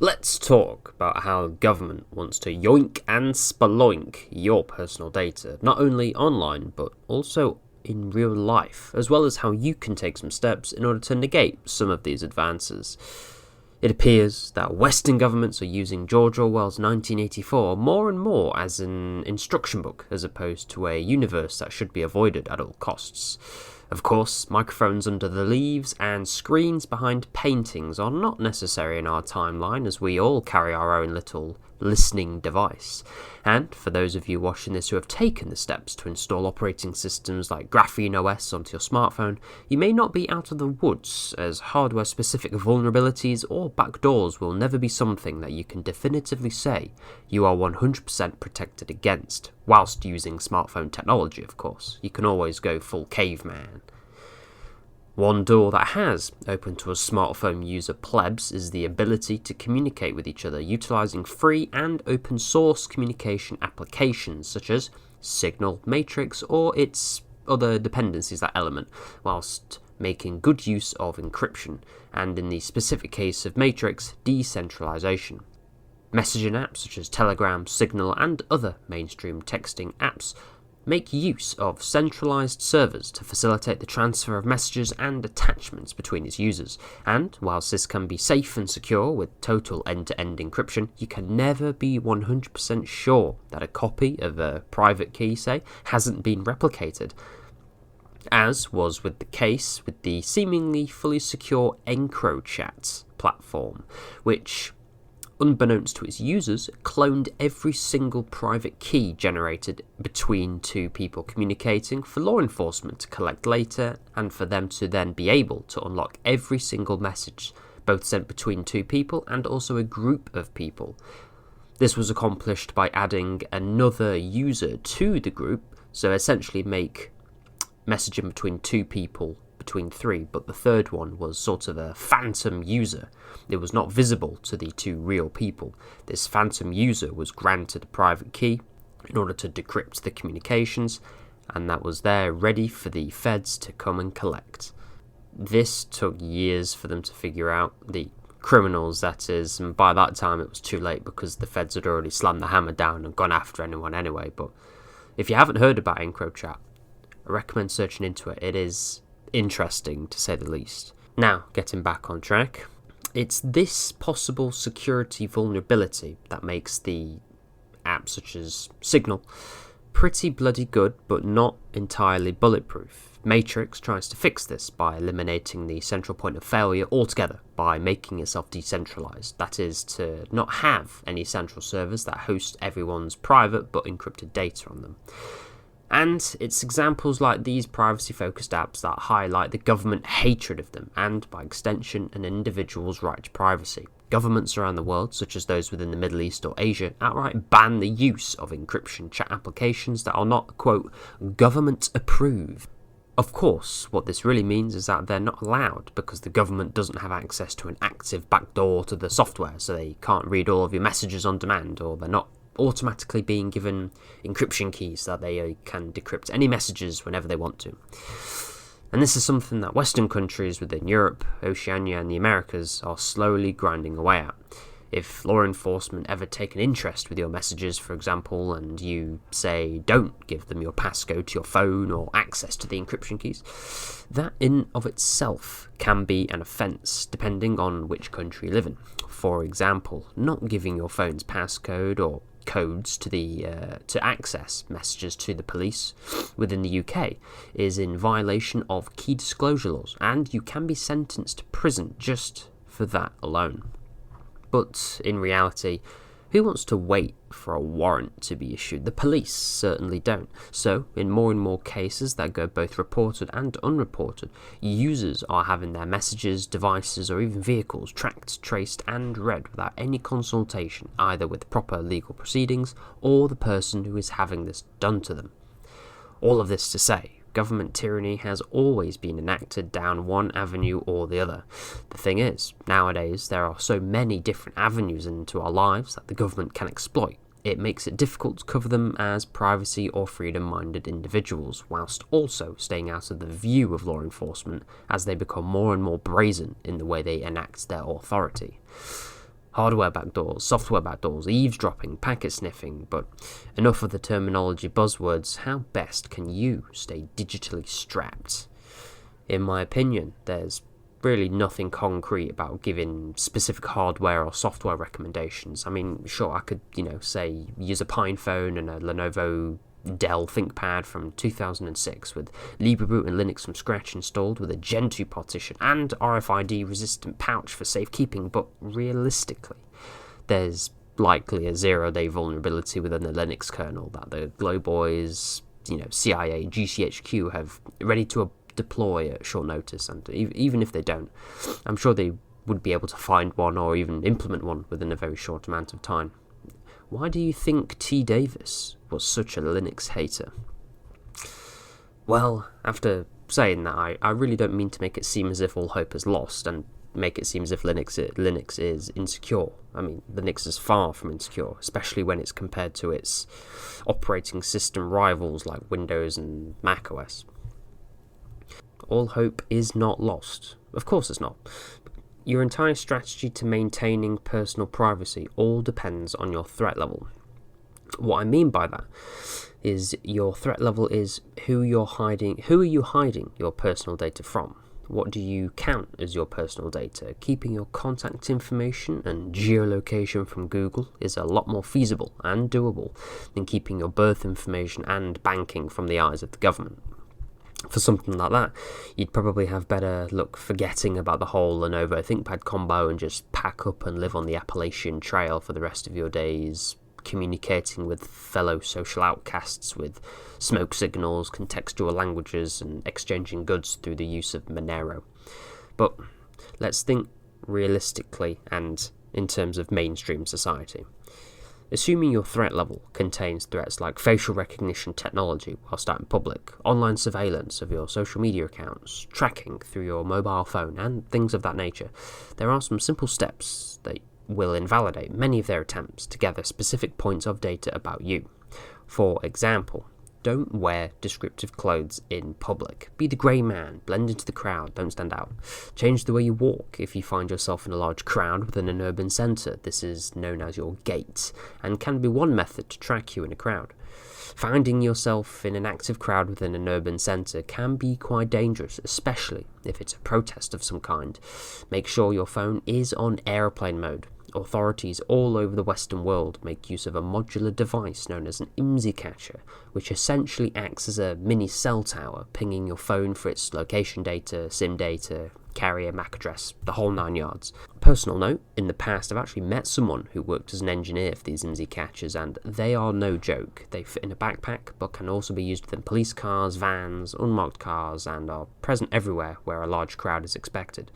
Let's talk about how government wants to yoink and spaloink your personal data, not only online but also in real life, as well as how you can take some steps in order to negate some of these advances. It appears that Western governments are using George Orwell's 1984 more and more as an instruction book as opposed to a universe that should be avoided at all costs. Of course, microphones under the leaves and screens behind paintings are not necessary in our timeline, as we all carry our own little listening device. And for those of you watching this who have taken the steps to install operating systems like Graphene OS onto your smartphone, you may not be out of the woods, as hardware-specific vulnerabilities or backdoors will never be something that you can definitively say you are 100% protected against, whilst using smartphone technology, of course. You can always go full caveman. One door that has open to a smartphone user plebs is the ability to communicate with each other utilising free and open source communication applications such as Signal, Matrix or its other dependencies that element, whilst making good use of encryption and, in the specific case of Matrix, decentralisation. Messaging apps such as Telegram, Signal and other mainstream texting apps make use of centralised servers to facilitate the transfer of messages and attachments between its users, and whilst this can be safe and secure with total end-to-end encryption, you can never be 100% sure that a copy of a private key, say, hasn't been replicated, as was with the case with the seemingly fully secure Encrochat platform, which, unbeknownst to its users, cloned every single private key generated between two people communicating for law enforcement to collect later and for them to then be able to unlock every single message, both sent between two people and also a group of people. This was accomplished by adding another user to the group, so essentially make messaging between two people between three, but the third one was sort of a phantom user. It was not visible to the two real people. This phantom user was granted a private key in order to decrypt the communications, and that was there ready for the feds to come and collect. This took years for them to figure out, the criminals that is, and by that time it was too late because the feds had already slammed the hammer down and gone after anyone anyway. But if you haven't heard about Encrochat, I recommend searching into it. It is interesting, to say the least. Now, getting back on track, it's this possible security vulnerability that makes the apps such as Signal pretty bloody good, but not entirely bulletproof. Matrix tries to fix this by eliminating the central point of failure altogether by making itself decentralized. That is, to not have any central servers that host everyone's private but encrypted data on them. And it's examples like these privacy-focused apps that highlight the government hatred of them, and, by extension, an individual's right to privacy. Governments around the world, such as those within the Middle East or Asia, outright ban the use of encryption chat applications that are not, quote, government-approved. Of course, what this really means is that they're not allowed because the government doesn't have access to an active backdoor to the software, so they can't read all of your messages on demand, or they're not automatically being given encryption keys so that they can decrypt any messages whenever they want to. And this is something that Western countries within Europe, Oceania and the Americas are slowly grinding away at. If law enforcement ever take an interest with your messages, for example, and you say don't give them your passcode to your phone or access to the encryption keys, that in of itself can be an offence depending on which country you live in. For example, not giving your phone's passcode or codes to access messages to the police within the UK is in violation of key disclosure laws, and you can be sentenced to prison just for that alone. But in reality, who wants to wait for a warrant to be issued? The police certainly don't. So, in more and more cases that go both reported and unreported, users are having their messages, devices, or even vehicles tracked, traced, and read without any consultation, either with proper legal proceedings or the person who is having this done to them. All of this to say, government tyranny has always been enacted down one avenue or the other. The thing is, nowadays there are so many different avenues into our lives that the government can exploit. It makes it difficult to cover them as privacy or freedom-minded individuals, whilst also staying out of the view of law enforcement as they become more and more brazen in the way they enact their authority. hardware backdoors, software backdoors, eavesdropping, packet sniffing, but enough of the terminology buzzwords. How best can you stay digitally strapped? In my opinion, there's really nothing concrete about giving specific hardware or software recommendations. I mean, sure, I could, say use a Pine phone and a Lenovo Dell ThinkPad from 2006 with LibreBoot and Linux from scratch installed with a Gen 2 partition and RFID resistant pouch for safekeeping, but realistically, there's likely a zero-day vulnerability within the Linux kernel that the Glowboys, CIA, GCHQ have ready to deploy at short notice, and even if they don't, I'm sure they would be able to find one or even implement one within a very short amount of time. Why do you think T. Davis was such a Linux hater? Well, after saying that, I really don't mean to make it seem as if all hope is lost and make it seem as if Linux is insecure. I mean, Linux is far from insecure, especially when it's compared to its operating system rivals like Windows and macOS. All hope is not lost. Of course it's not. Your entire strategy to maintaining personal privacy all depends on your threat level. What I mean by that is your threat level is who are you hiding your personal data from? What do you count as your personal data? Keeping your contact information and geolocation from Google is a lot more feasible and doable than keeping your birth information and banking from the eyes of the government. For something like that, you'd probably have better luck forgetting about the whole Lenovo ThinkPad combo and just pack up and live on the Appalachian Trail for the rest of your days, communicating with fellow social outcasts with smoke signals, contextual languages, and exchanging goods through the use of Monero. But let's think realistically and in terms of mainstream society. Assuming your threat level contains threats like facial recognition technology whilst out in public, online surveillance of your social media accounts, tracking through your mobile phone, and things of that nature, there are some simple steps that will invalidate many of their attempts to gather specific points of data about you. For example, don't wear descriptive clothes in public. Be the grey man, blend into the crowd, don't stand out. Change the way you walk if you find yourself in a large crowd within an urban centre. This is known as your gait, and can be one method to track you in a crowd. Finding yourself in an active crowd within an urban centre can be quite dangerous, especially if it's a protest of some kind. Make sure your phone is on airplane mode. Authorities all over the Western world make use of a modular device known as an IMSI catcher, which essentially acts as a mini cell tower, pinging your phone for its location data, SIM data, carrier, MAC address, the whole 9 yards. Personal note, in the past I've actually met someone who worked as an engineer for these IMSI catchers, and they are no joke. They fit in a backpack, but can also be used within police cars, vans, unmarked cars, and are present everywhere where a large crowd is expected.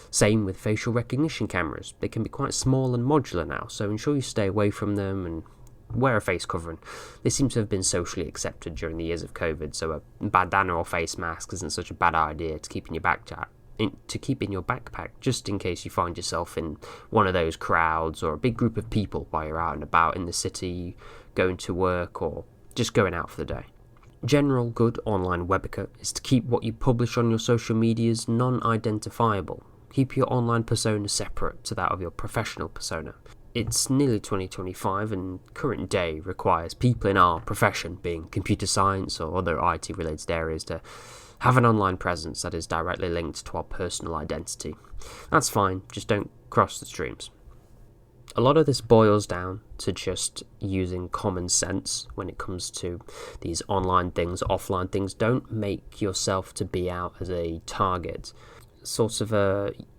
Same with facial recognition cameras. They can be quite small and modular now, so ensure you stay away from them and wear a face covering. They seem to have been socially accepted during the years of COVID, so a bandana or face mask isn't such a bad idea to keep in your backpack, just in case you find yourself in one of those crowds or a big group of people while you're out and about in the city, going to work, or just going out for the day. General good online web etiquette is to keep what you publish on your social medias non-identifiable. Keep your online persona separate to that of your professional persona. It's nearly 2025 and current day requires people in our profession, being computer science or other IT related areas, to have an online presence that is directly linked to our personal identity. That's fine, just don't cross the streams. A lot of this boils down to just using common sense when it comes to these online things, offline things. Don't make yourself to be out as a target.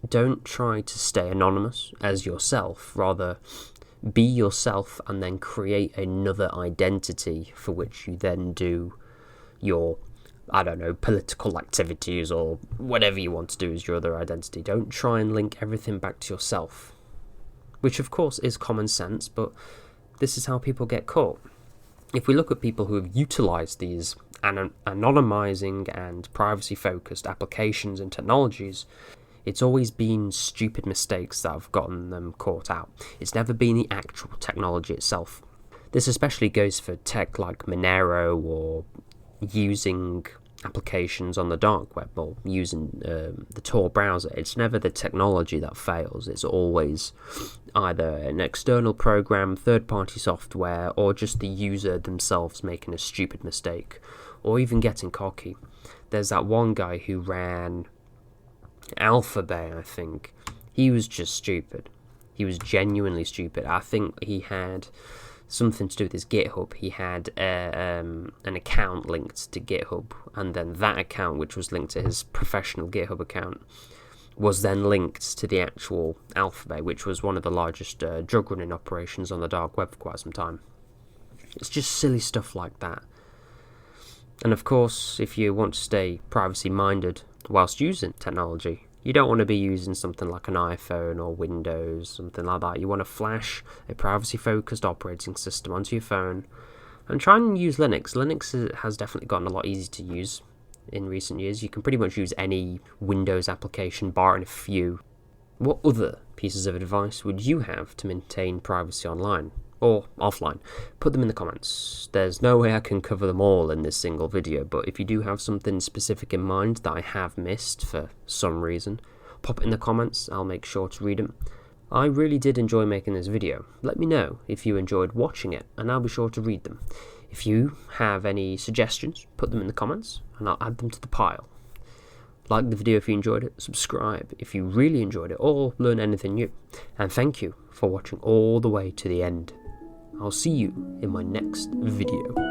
Don't try to stay anonymous as yourself, rather be yourself and then create another identity for which you then do your, political activities or whatever you want to do as your other identity. Don't try and link everything back to yourself, which of course is common sense, but this is how people get caught. If we look at people who have utilised these anonymizing and privacy-focused applications and technologies, it's always been stupid mistakes that have gotten them caught out. It's never been the actual technology itself. This especially goes for tech like Monero or using applications on the dark web or using the Tor browser, it's never the technology that fails. It's always either an external program, third-party software, or just the user themselves making a stupid mistake, or even getting cocky. There's that one guy who ran Alphabet, I think. He was just stupid. He was genuinely stupid. I think he had something to do with his GitHub. He had an account linked to GitHub, and then that account, which was linked to his professional GitHub account, was then linked to the actual Alphabet, which was one of the largest drug running operations on the dark web for quite some time. It's just silly stuff like that. And of course, if you want to stay privacy minded whilst using technology, you don't want to be using something like an iPhone or Windows, something like that. You want to flash a privacy-focused operating system onto your phone and try and use Linux. Linux has definitely gotten a lot easier to use in recent years. You can pretty much use any Windows application, barring a few. What other pieces of advice would you have to maintain privacy online or offline? Put them in the comments. There's no way I can cover them all in this single video, but if you do have something specific in mind that I have missed for some reason, pop it in the comments. I'll make sure to read them. I really did enjoy making this video. Let me know if you enjoyed watching it, and I'll be sure to read them. If you have any suggestions, put them in the comments, and I'll add them to the pile. Like the video if you enjoyed it, subscribe if you really enjoyed it, or learn anything new. And thank you for watching all the way to the end. I'll see you in my next video.